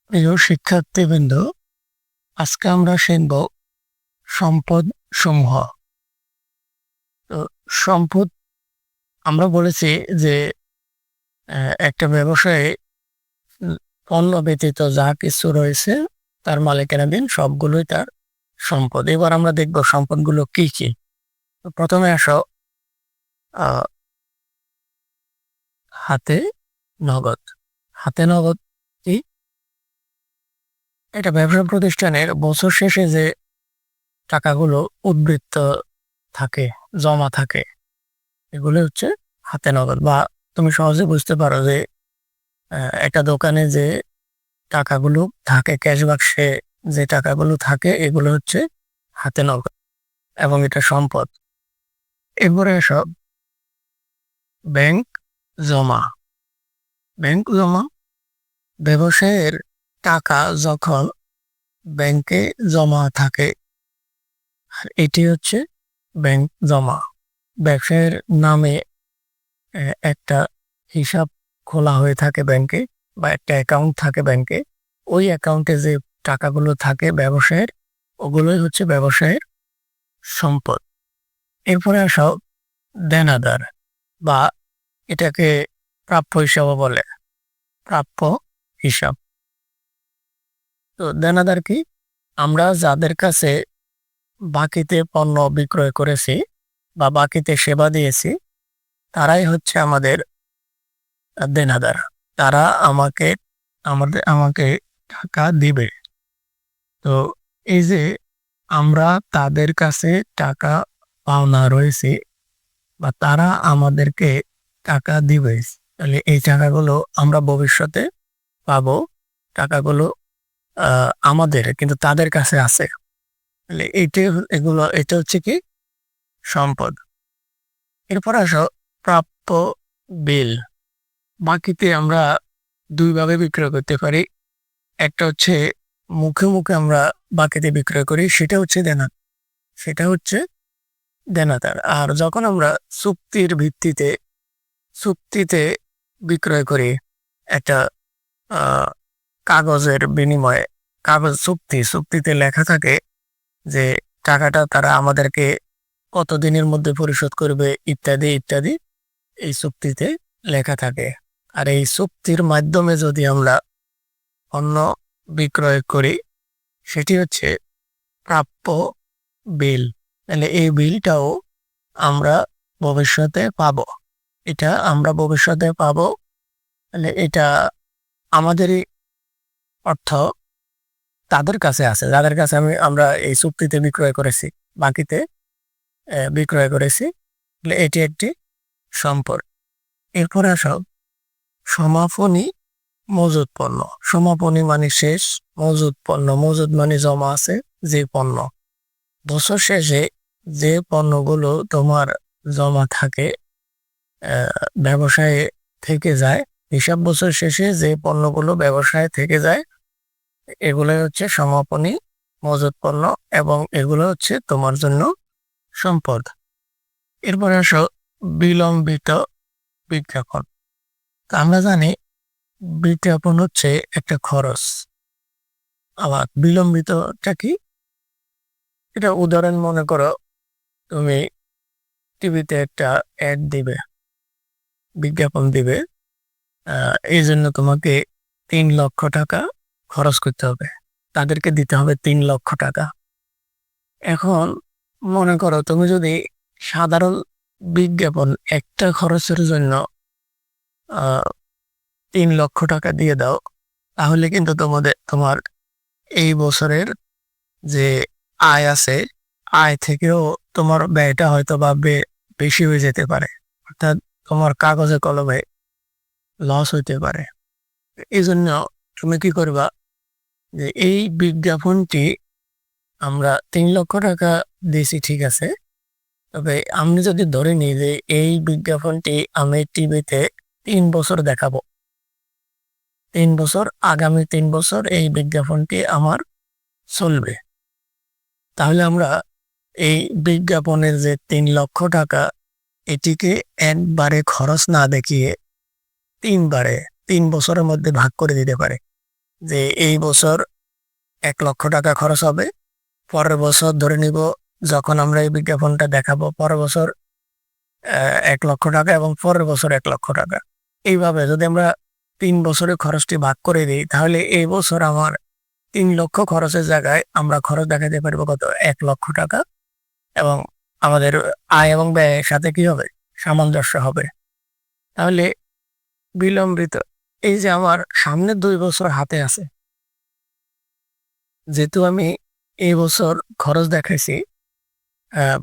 প্রিয় শিক্ষার্থীবৃন্দ, আজকে আমরা শিখব সম্পদ সমূহ। তো সম্পদ আমরা বলেছি যে একটা ব্যবসায়ে পণ্য ব্যতীত যা কিছু রয়েছে তার মালিকানাধীন সবগুলোই তার সম্পদ। এবার আমরা দেখব সম্পদগুলো কি কি। তো প্রথমে আসো হাতে নগদ। হাতে নগদ কি? এটা ব্যবসা প্রতিষ্ঠানের বছর শেষে যে টাকাগুলো উদ্বৃত্ত থাকে, জমা থাকে, এগুলো হচ্ছে হাতে নগদ। বা তুমি সহজে বুঝতে পারো যে একটা দোকানে যে টাকাগুলো থাকে, ক্যাশ বাক্সে যে টাকাগুলো থাকে, এগুলো হচ্ছে হাতে নগদ এবং এটা সম্পদ। এরপরে সব ব্যাংক জমা। ব্যাংক জমা ব্যবসায়ের টাকা যখন ব্যাংকে জমা থাকে, আর এটি হচ্ছে ব্যাংক জমা। ব্যবসায়ের নামে একটা হিসাব খোলা হয়ে থাকে ব্যাংকে, বা একটা অ্যাকাউন্ট থাকে ব্যাংকে। ওই অ্যাকাউন্টে যে টাকাগুলো থাকে ব্যবসায়ের, ওগুলোই হচ্ছে ব্যবসায়ের সম্পদ। এরপরে আসো দেনাদার, বা এটাকে প্রাপ্য হিসাবও বলে, প্রাপ্য হিসাব। তো দেনাদার কি? আমরা যাদের কাছে বাকিতে পণ্য বিক্রয় করেছি বা বাকিতে সেবা দিয়েছি, তারাই হচ্ছে আমাদের দেনাদার। তারা আমাকে টাকা দিবে। তো এই যে আমরা তাদের কাছে টাকা পাওনা রয়েছে বা তারা আমাদেরকে টাকা দিবে, তাহলে এই টাকাগুলো আমরা ভবিষ্যতে পাবো। টাকাগুলো আমাদের, কিন্তু তাদের কাছে আছে। তাহলে এটা হচ্ছে কি? সম্পদ। এরপর আসো প্রাপ্য বিল। বাকিতে আমরা দুইভাবে বিক্রয় করতে পারি। একটা হচ্ছে মুখে মুখে আমরা বাকিতে বিক্রয় করি, সেটা হচ্ছে দেনাদার। আর যখন আমরা চুক্তিতে বিক্রয় করি, একটা কাগজের বিনিময়ে, চুক্তিতে লেখা থাকে যে টাকাটা তারা আমাদেরকে কতদিনের মধ্যে পরিশোধ করবে, ইত্যাদি ইত্যাদি এই চুক্তিতে লেখা থাকে। আর এই চুক্তির মাধ্যমে যদি আমরা পণ্য বিক্রয় করি, সেটি হচ্ছে প্রাপ্য বিল। তাহলে এই বিলটাও আমরা ভবিষ্যতে পাবো। তাহলে এটা আমাদেরই অর্থ তাদের কাছে আছে, যাদের কাছে আমরা এই চুক্তিতে বিক্রয় করেছি, বাকিতে বিক্রয় করেছি। এটি একটি সম্পদ। এরপরে আসো সমাপনী মজুদ পণ্য। সমাপনী মানে শেষ, মজুদ পণ্য, মজুদ মানে জমা আছে যে পণ্য। বছর শেষে যে পণ্যগুলো তোমার জমা থাকে, ব্যবসায়ে থেকে যায়, হিসাব বছর শেষে যে পণ্যগুলো ব্যবসায় থেকে যায়, এগুলো হচ্ছে সমাপনী মজুদ পণ্য এবং এগুলো হচ্ছে তোমার জন্য সম্পদ। এরপরে আসো বিলম্বিত বিজ্ঞাপন। আমরা জানি বিজ্ঞাপন হচ্ছে একটা খরচ। আবার বিলম্বিতটা কি? এটা উদাহরণ মনে করো, তুমি টিভিতে একটা অ্যাড দিবে, বিজ্ঞাপন দিবে, এই জন্য তোমাকে 3 লক্ষ টাকা খরচ করতে হবে, তাদেরকে দিতে হবে 3 লক্ষ টাকা। এখন মনে করো তুমি যদি সাধারণ বিজ্ঞাপন একটা খরচের জন্য 3 লক্ষ টাকা দিয়ে দাও, তাহলে কিন্তু তোমার এই বছরের যে আয় আছে, আয় থেকেও তোমার ব্যয়টা হয়তো বা বেশি হয়ে যেতে পারে। অর্থাৎ তোমার কাগজে কলমে লস হইতে পারে। এই জন্য তুমি কি করবা, যে এই বিজ্ঞাপনটি আমরা 3 লক্ষ টাকা দিয়েছি, ঠিক আছে, তবে আমি যদি ধরে নিই যে এই বিজ্ঞাপনটি আমি টিভিতে 3 বছর দেখাবো, 3 বছর, আগামী 3 বছর এই বিজ্ঞাপনটি আমার চলবে, তাহলে আমরা এই বিজ্ঞাপনের যে 3 লক্ষ টাকা, এটিকে একবারে খরচ না দেখিয়ে 3 বছরের মধ্যে ভাগ করে দিতে পারে। যে এই বছর 1 লক্ষ টাকা খরচ হবে, পরের বছর ধরে নিব যখন আমরা এই বিজ্ঞাপনটা দেখাবো পরের বছর 1 লক্ষ টাকা এবং পরের বছর 1 লক্ষ টাকা। এইভাবে যদি আমরা 3 বছরের খরচটি ভাগ করে দিই তাহলে এই বছর আমার 3 লক্ষ খরচের জায়গায় আমরা খরচ দেখাতে পারবো কত 1 লক্ষ টাকা, এবং আমাদের আয় এবং ব্যয়ের সাথে কি হবে সামঞ্জস্য হবে। তাহলে বিলম্বিত এই যে আমার সামনে 2 বছর হাতে আছে, যেহেতু আমি এই বছর খরচ দেখাইছি,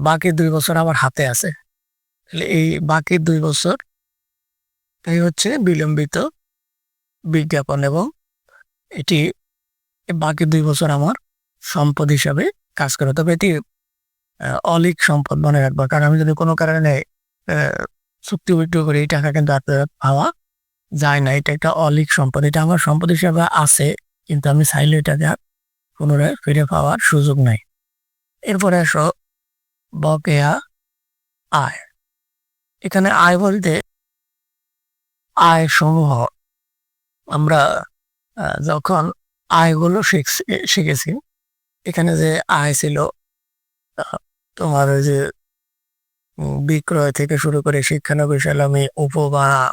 বাকি 2 বছর আমার হাতে আছে, তাহলে এই বাকি 2 বছর এই হচ্ছে বিলম্বিত বিজ্ঞাপন, এবং এটি বাকি 2 বছর আমার সম্পদ হিসাবে কাজ করে। তবে এটি অলিক সম্পদ মনে রাখবো, কারণ আমি যদি কোনো কারণে চুক্তি বিক্রি করি এই টাকা কিন্তু আর পাওয়া যায় না, এটা একটা অলিক সম্পদ, এটা আমার সম্পদ হিসাবে আছে কিন্তু আমি চাইলে এটাকে আর পুনরায় ফিরে পাওয়ার সুযোগ নাই। এরপরে আসো বকেয়া আয়। এখানে আয় বলতে আয় সমূহ আমরা যখন আয়গুলো শিখেছি, এখানে যে আয় ছিল তোমার ওই যে বিক্রয় থেকে শুরু করে শিক্ষানবিশালামি উপভাড়া,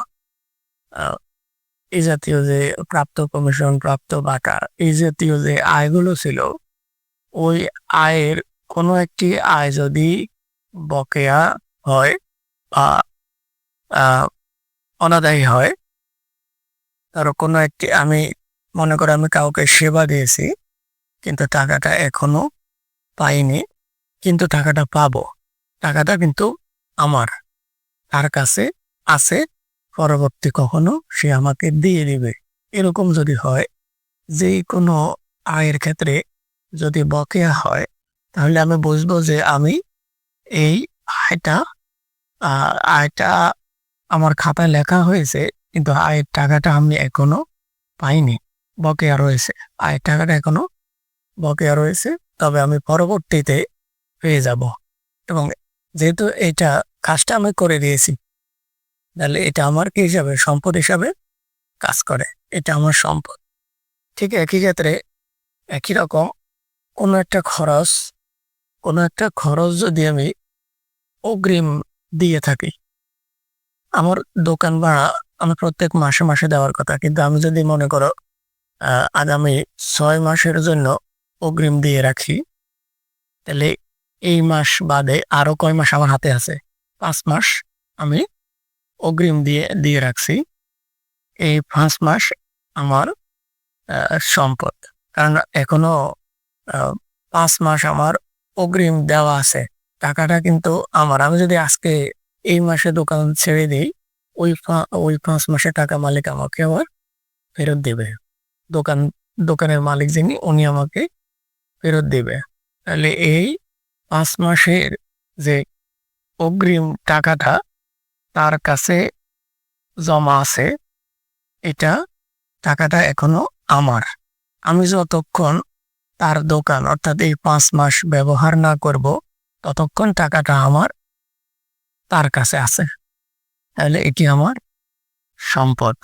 এই জাতীয় যে প্রাপ্ত কমিশন, প্রাপ্ত বাটা, এই জাতীয় যে আয়গুলো ছিল, ওই আয়ের কোনো একটি আয় যদি বকেয়া হয় বা অনাদায়ী হয়, ধরো কোনো একটি আমি মনে করো আমি কাউকে সেবা দিয়েছি কিন্তু টাকাটা এখনো পাইনি, কিন্তু টাকাটা পাবো, টাকাটা কিন্তু আমার তার কাছে আছে, পরবর্তী কখনো সে আমাকে দিয়ে দিবে, এরকম যদি হয়, যে কোনো আয়ের ক্ষেত্রে যদি বকেয়া হয় তাহলে আমি বুঝবো যে আমি এই আয়টা আয়টা আমার খাতায় লেখা হয়েছে কিন্তু আয়ের টাকাটা আমি এখনো পাইনি, বকেয়া রয়েছে, আয়ের টাকাটা এখনো বকেয়া রয়েছে, তবে আমি পরবর্তীতে পেয়ে যাব। এবং যেহেতু এটা কাজটা আমি করে দিয়েছি, তাহলে এটা আমার কি হিসাবে সম্পদ হিসাবে কাজ করে, এটা আমার সম্পদ। ঠিক একই ক্ষেত্রে একই রকম কোনো একটা খরচ যদি আমি অগ্রিম দিয়ে থাকি, আমার দোকান ভাড়া আমি প্রত্যেক মাসে মাসে দেওয়ার কথা, কিন্তু আমি যদি মনে করো আগামী 6 মাসের জন্য অগ্রিম দিয়ে রাখি, তাহলে এই মাস বাদে আরো কয় মাস আমার হাতে আছে, 5 মাস আমি অগ্রিম দিয়ে রাখছি, এই 5 মাস আমার সম্পদ, কারণ এখনো 5 মাস আমার অগ্রিম দেওয়া আছে, টাকাটা কিন্তু আমার। আমি যদি আজকে এই মাসে দোকান ছেড়ে দিই, ওই 5 মাসের টাকা মালিক আমাকে আবার ফেরত দেবে, দোকানের মালিক যিনি উনি আমাকে ফেরত দেবে। তাহলে এই 5 মাসের যে অগ্রিম টাকাটা তার কাছে জমা আছে, এটা টাকাটা এখনো আমার, আমি যতক্ষণ তার দোকান অর্থাৎ এই 5 মাস ব্যবহার না করব ততক্ষণ টাকাটা আমার তার কাছে আছে, তাহলে এটি আমার সম্পদ।